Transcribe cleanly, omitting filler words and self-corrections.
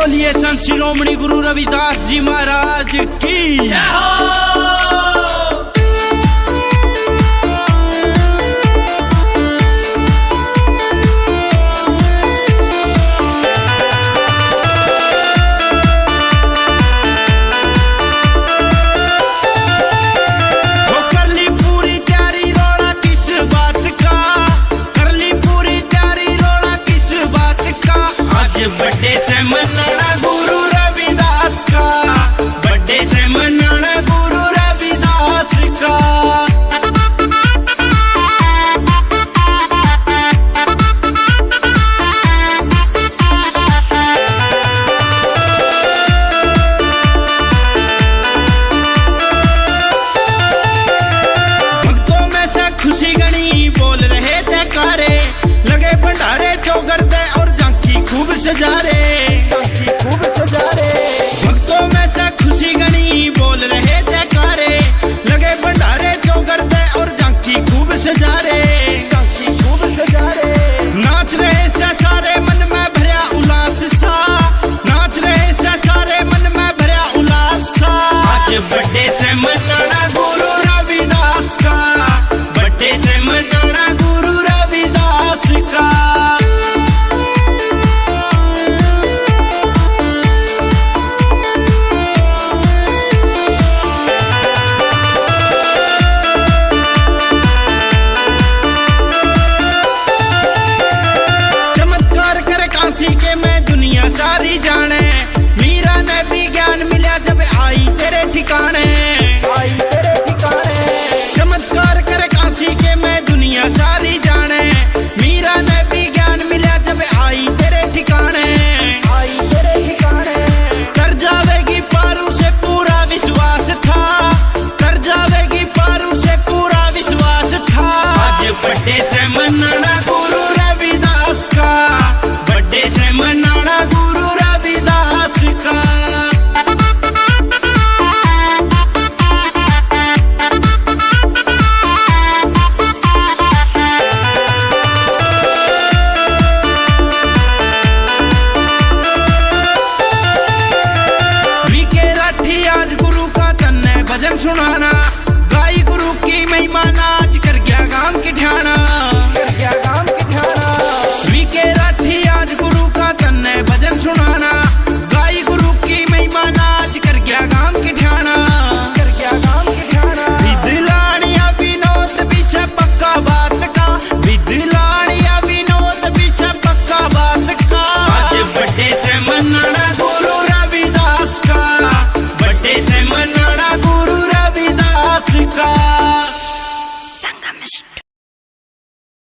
बोलिए संत शिरोमणि गुरु रविदास जी महाराज की जय हो। बर्थडे से मनाना गुरु रविदास का, बर्थडे से मनाना गुरु रविदास का। भक्तों में से खुशी गणी बोल रहे थे कारे, लगे भंडारे चौगर दे और खूब सजा रे, खूब सजा रे। भक्तों में से खुशी गणी बोल रहे थे कारे, लगे भंडारे चौगर दे और झांकी खूब सजा रे, झांकी खूब सजा रे। नाच रहे से सारे मन में भरा उल्लास सा, नाच रहे से सारे मन में भरा उल्लास सा। आज बर्थडे से मनाना गुरु रविदास का, बर्थडे से मनाना गुरु रविदास का। काशी के मैं दुनिया सारी जाने, मीरा ने भी ज्ञान मिला जब आई तेरे ठिकाने, आई तेरे ठिकाने। चमत्कार करे काशी के मैं दुनिया सारी जाने, मीरा ने भी ज्ञान मिला जब आई तेरे ठिकाने, आई तेरे ठिकाने। कर जावेगी पारू से पूरा विश्वास था, कर जावेगी पारू से पूरा विश्वास था। आज बर्थडे से मनाना गुरु रविदास का, बर्थडे से मनाना गुरु रविदास का। वीके राठी आज गुरु का तन्ने भजन सुनाना, गाई गुरु की महिमा नाच कर गया गांव की ठाना, कर गया गांव की ठाना। वीके राठी आज गुरु का तन्ने भजन सुनाना, गाई गुरु की महिमा नाच कर गया गांव की ठाना, कर गया गांव की ठाना। विदलानिया विनोद विषय पक्का बात का, विदलानिया विनोद विषय पक्का बात का। आज बर्थडे से मनाना गुरु रविदास का, बर्थडे से मनाना गुरु रविदास का।